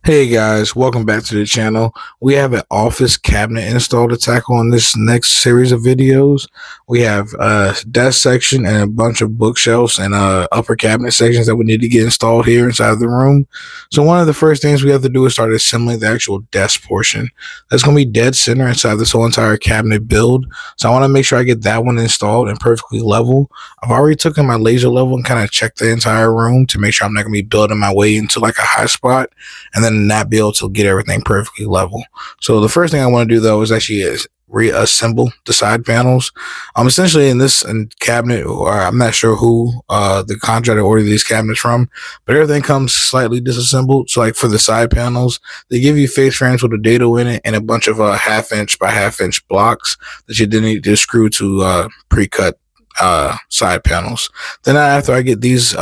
Hey guys, welcome back to the channel. We have an office cabinet install to tackle on this next series of videos. We have a desk section and a bunch of bookshelves and upper cabinet sections that we need to get installed here inside the room. So one of the first things we have to do is start assembling the actual desk portion. That's going to be dead center inside this whole entire cabinet build. So I want to make sure I get that one installed and perfectly level. I've already taken my laser level and kind of checked the entire room to make sure I'm not going to be building my way into like a high spot and then not be able to get everything perfectly level. So the first thing I want to do though is actually reassemble the side panels. Essentially in this cabinet, or I'm not sure who the contractor ordered these cabinets from, but everything comes slightly disassembled. So like for the side panels, they give you face frames with a dado in it and a bunch of half-inch by half-inch blocks that you then need to screw to pre-cut side panels. Then after I get these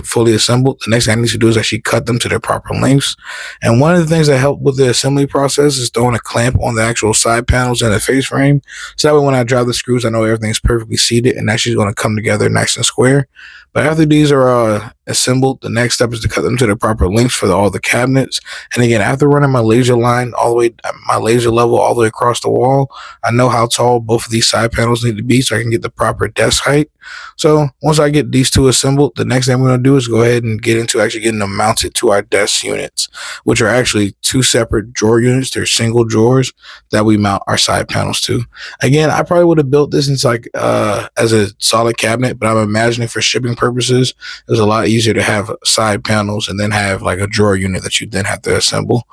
fully assembled, the next thing I need to do is actually cut them to their proper lengths. And one of the things that help with the assembly process is throwing a clamp on the actual side panels and the face frame. So that way when I drive the screws, I know everything's perfectly seated and actually going to come together nice and square. But after these are assembled, the next step is to cut them to the proper lengths for all the cabinets. And again, after running my laser line all the way, my laser level all the way across the wall, I know how tall both of these side panels need to be so I can get the proper desk height. So once I get these two assembled, the next thing I'm going to do is go ahead and get into actually getting them mounted to our desk units, which are actually two separate drawer units. They're single drawers that we mount our side panels to. Again, I probably would have built this into like as a solid cabinet, but I'm imagining for shipping purposes, it's a lot easier to have side panels and then have like a drawer unit that you then have to assemble.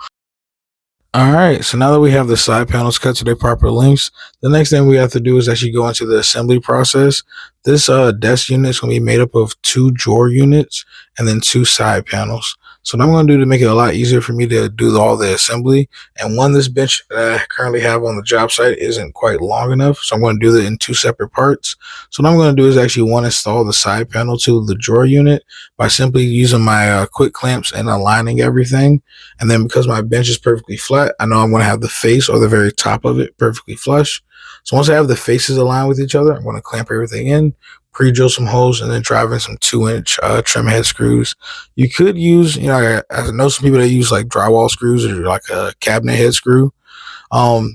All right, so now that we have the side panels cut to their proper lengths, the next thing we have to do is actually go into the assembly process. This desk unit is going to be made up of two drawer units and then two side panels. So what I'm going to do to make it a lot easier for me to do all the assembly, and one, this bench that I currently have on the job site isn't quite long enough, so I'm going to do it in two separate parts. So what I'm going to do is actually install the side panel to the drawer unit by simply using my quick clamps and aligning everything. And then because my bench is perfectly flat, I know I'm going to have the face or the very top of it perfectly flush. So once I have the faces aligned with each other, I'm going to clamp everything in, pre-drill some holes, and then drive in some 2-inch trim head screws. You could use, I know some people that use like drywall screws or like a cabinet head screw.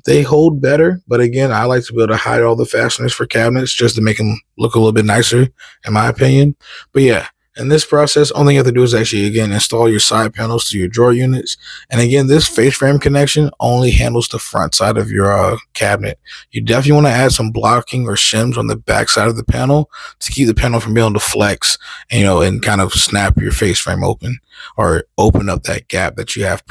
They hold better, but again, I like to be able to hide all the fasteners for cabinets just to make them look a little bit nicer, in my opinion. But yeah, in this process, only thing you have to do is actually, again, install your side panels to your drawer units. And again, this face frame connection only handles the front side of your cabinet. You definitely want to add some blocking or shims on the back side of the panel to keep the panel from being able to flex, and kind of snap your face frame open or open up that gap that you have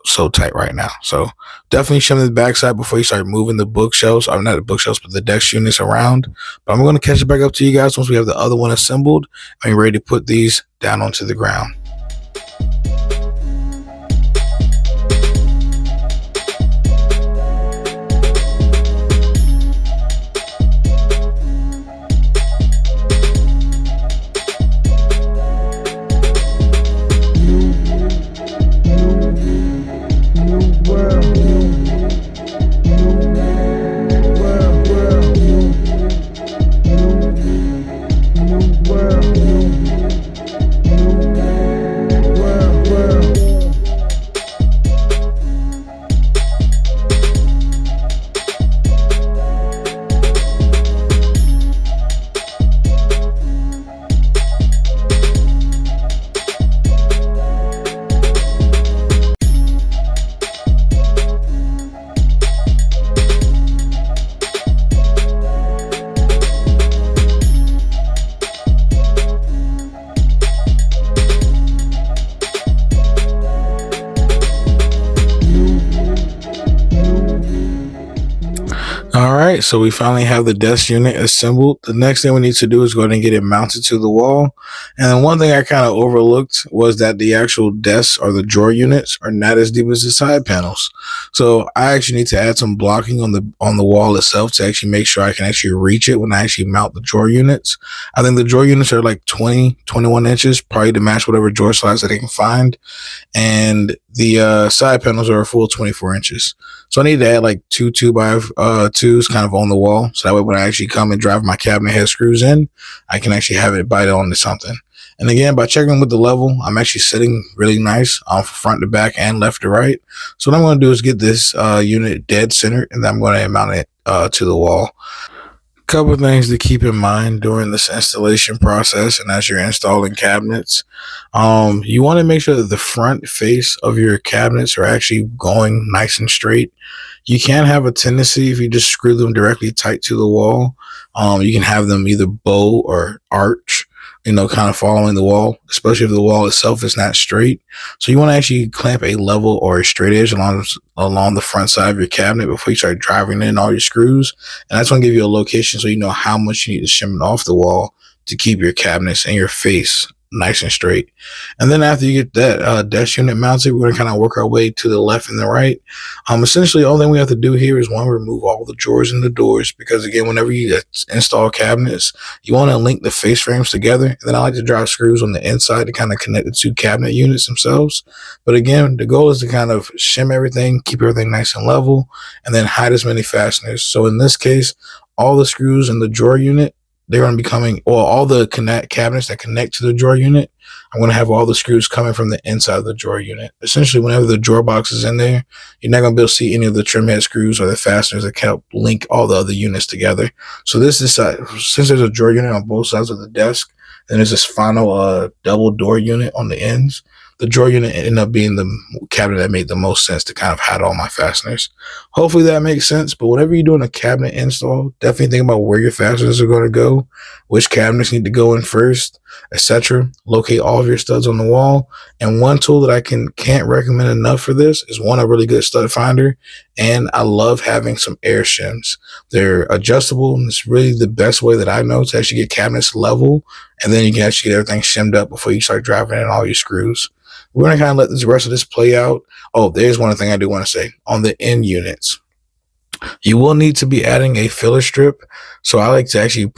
so tight right now. So definitely shim the backside before you start moving the bookshelves, or not the bookshelves, but the desk units around. But I'm going to catch it back up to you guys once we have the other one assembled and we're ready to put these down onto the ground. All right, so we finally have the desk unit assembled. The next thing we need to do is go ahead and get it mounted to the wall. And then one thing I kind of overlooked was that the actual desks or the drawer units are not as deep as the side panels. So I actually need to add some blocking on the wall itself to actually make sure I can actually reach it when I actually mount the drawer units. I think the drawer units are like 21 inches, probably to match whatever drawer size that they can find. And the side panels are a full 24 inches. So I need to add like two 2x2s kind of on the wall. So that way when I actually come and drive my cabinet head screws in, I can actually have it bite onto something. And again, by checking with the level, I'm actually sitting really nice from front to back and left to right. So what I'm going to do is get this unit dead centered, and then I'm going to mount it to the wall. Couple of things to keep in mind during this installation process and as you're installing cabinets. You want to make sure that the front face of your cabinets are actually going nice and straight. You can have a tendency, if you just screw them directly tight to the wall, you can have them either bow or arch, kind of following the wall, especially if the wall itself is not straight. So you want to actually clamp a level or a straight edge along the front side of your cabinet before you start driving in all your screws. And that's going to give you a location so you know how much you need to shim it off the wall to keep your cabinets and your face nice and straight. And then after you get that desk unit mounted, we're going to kind of work our way to the left and the right. Essentially, all thing we have to do here is, one, remove all the drawers and the doors, because again, whenever you install cabinets, you want to link the face frames together. And then I like to drive screws on the inside to kind of connect the two cabinet units themselves. But again, the goal is to kind of shim everything, keep everything nice and level, and then hide as many fasteners. So in this case, all the screws in the drawer unit, they're going to be coming, or all the cabinets that connect to the drawer unit, I'm going to have all the screws coming from the inside of the drawer unit. Essentially, whenever the drawer box is in there, you're not going to be able to see any of the trim head screws or the fasteners that help link all the other units together. So this is, since there's a drawer unit on both sides of the desk, and there's this final double door unit on the ends, the drawer unit ended up being the cabinet that made the most sense to kind of hide all my fasteners. Hopefully that makes sense. But whenever you're doing a cabinet install, definitely think about where your fasteners are going to go, which cabinets need to go in first, etc. Locate all of your studs on the wall. And one tool that I can't recommend enough for this is, one, a really good stud finder. And I love having some air shims. They're adjustable, and it's really the best way that I know to actually get cabinets level. And then you can actually get everything shimmed up before you start driving in all your screws. We're going to kind of let the rest of this play out. Oh, there's one thing I do want to say. On the end units, you will need to be adding a filler strip. So I like to actually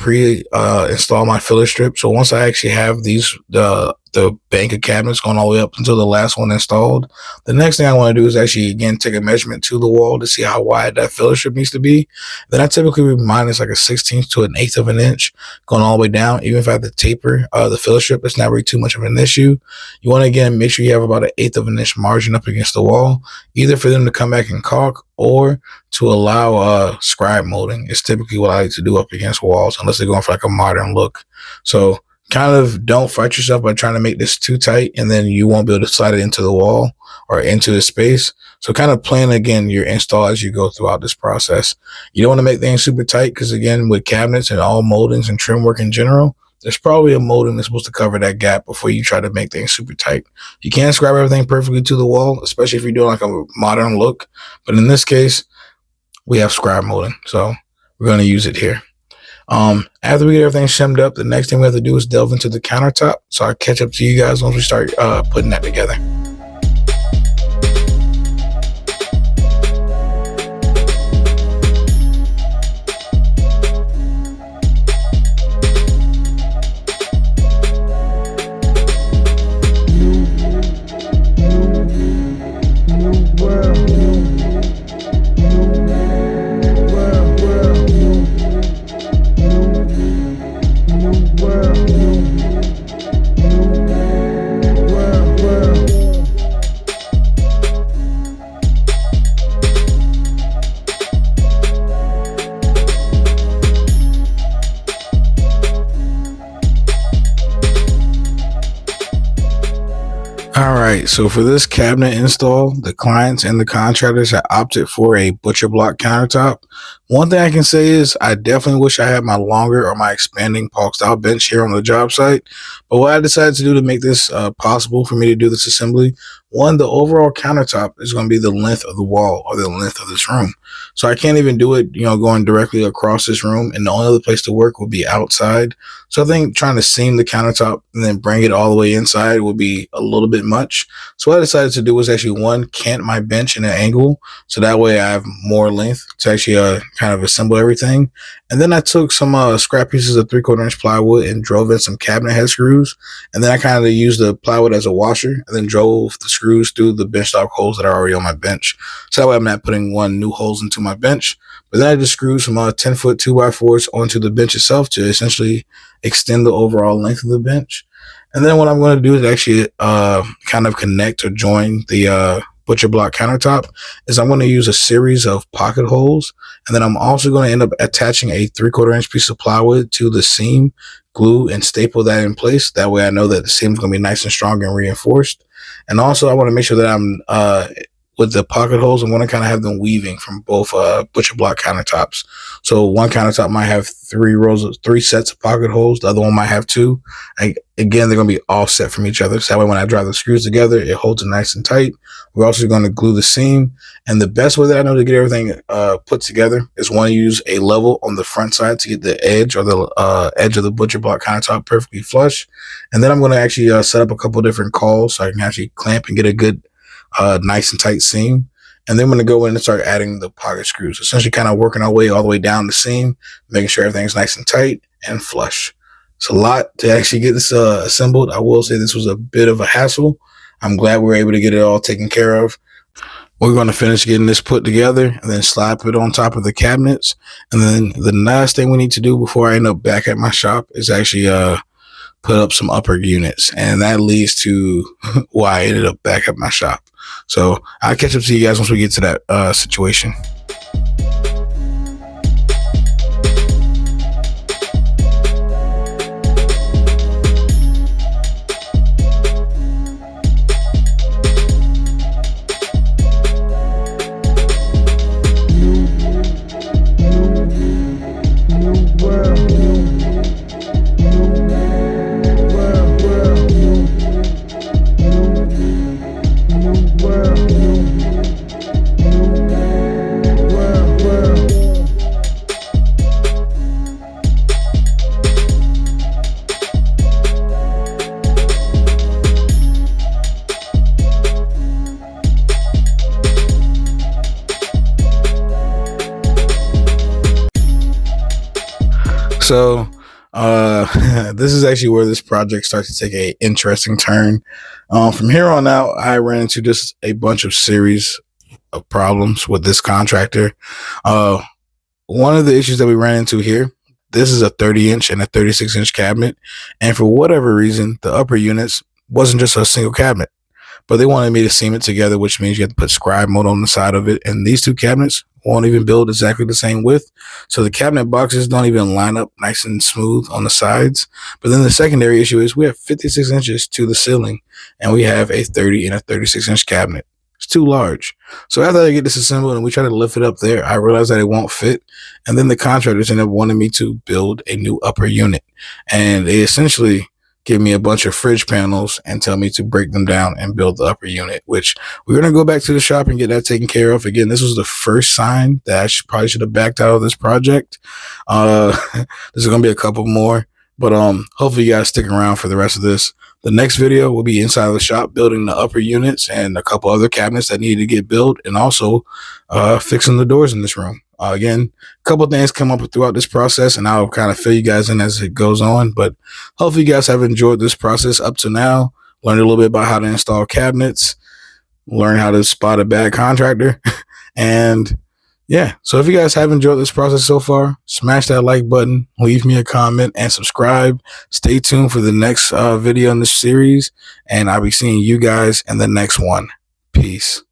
install my filler strip. So once I actually have the bank of cabinets going all the way up until the last one installed, the next thing I want to do is actually, again, take a measurement to the wall to see how wide that filler strip needs to be. Then I typically remind it's like a 1/16 to an 1/8 of an inch going all the way down. Even if I have to taper the filler strip, it's not really too much of an issue. You want to, again, make sure you have about an 1/8 of an inch margin up against the wall, either for them to come back and caulk or to allow scribe molding. It's typically what I like to do up against walls, unless they're going for like a modern look. So kind of don't fight yourself by trying to make this too tight, and then you won't be able to slide it into the wall or into the space. So kind of plan, again, your install as you go throughout this process. You don't want to make things super tight, because again, with cabinets and all moldings and trim work in general, there's probably a molding that's supposed to cover that gap before you try to make things super tight. You can't scribe everything perfectly to the wall, especially if you're doing like a modern look. But in this case, we have scribe molding, so we're going to use it here. After we get everything shimmed up, the next thing we have to do is delve into the countertop. So I'll catch up to you guys once we start putting that together. All right, so for this cabinet install, the clients and the contractors have opted for a butcher block countertop. One thing I can say is I definitely wish I had my longer or my expanding Polk style bench here on the job site. But what I decided to do to make this possible for me to do this assembly, one, the overall countertop is going to be the length of the wall or the length of this room. So I can't even do it, going directly across this room, and the only other place to work would be outside. So I think trying to seam the countertop and then bring it all the way inside would be a little bit much. So what I decided to do was actually, one, cant my bench in an angle, so that way I have more length to actually kind of assemble everything. And then I took some scrap pieces of 3/4 inch plywood and drove in some cabinet head screws. And then I kind of used the plywood as a washer and then drove the screws through the bench top holes that are already on my bench. So that way I'm not putting new holes into my bench. But then I just screwed some 10-foot 2x4s onto the bench itself to essentially extend the overall length of the bench. And then what I'm going to do is actually kind of connect or join the butcher block countertop is I'm going to use a series of pocket holes. And then I'm also going to end up attaching a 3/4 inch piece of plywood to the seam, glue and staple that in place. That way I know that the seam is going to be nice and strong and reinforced. And also I want to make sure that I'm with the pocket holes, I'm going to kind of have them weaving from both butcher block countertops. So one countertop might have three sets of pocket holes. The other one might have two. Again, they're going to be offset from each other. So that way when I drive the screws together, it holds it nice and tight. We're also going to glue the seam. And the best way that I know to get everything put together is one, use a level on the front side to get the edge or the edge of the butcher block countertop perfectly flush. And then I'm going to actually set up a couple different cauls so I can actually clamp and get a good nice and tight seam. And then I'm going to go in and start adding the pocket screws, essentially kind of working our way all the way down the seam, making sure everything's nice and tight and flush. It's a lot to actually get this assembled. I will say this was a bit of a hassle. I'm glad we were able to get it all taken care of. We're going to finish getting this put together and then slap it on top of the cabinets. And then the last thing we need to do before I end up back at my shop is actually put up some upper units. And that leads to why I ended up back at my shop. So I'll catch up to you guys once we get to that situation. So this is actually where this project starts to take a interesting turn. From here on out, I ran into just a bunch of series of problems with this contractor. One of the issues that we ran into here, this is a 30-inch and a 36-inch cabinet. And for whatever reason, the upper units wasn't just a single cabinet, but they wanted me to seam it together, which means you have to put scribe mode on the side of it. And these two cabinets won't even build exactly the same width. So the cabinet boxes don't even line up nice and smooth on the sides. But then the secondary issue is we have 56 inches to the ceiling and we have a 30 and a 36-inch cabinet. It's too large. So after I get this assembled and we try to lift it up there, I realized that it won't fit. And then the contractors ended up wanting me to build a new upper unit. And they essentially give me a bunch of fridge panels and tell me to break them down and build the upper unit, which we're going to go back to the shop and get that taken care of. Again, this was the first sign that I probably should have backed out of this project. There's going to be a couple more, but hopefully you guys stick around for the rest of this. The next video will be inside of the shop building the upper units and a couple other cabinets that need to get built, and also fixing the doors in this room. Again, a couple things come up throughout this process, and I'll kind of fill you guys in as it goes on. But hopefully you guys have enjoyed this process up to now. Learned a little bit about how to install cabinets, learn how to spot a bad contractor. And yeah, so if you guys have enjoyed this process so far, smash that like button, leave me a comment, and subscribe. Stay tuned for the next video in this series, and I'll be seeing you guys in the next one. Peace.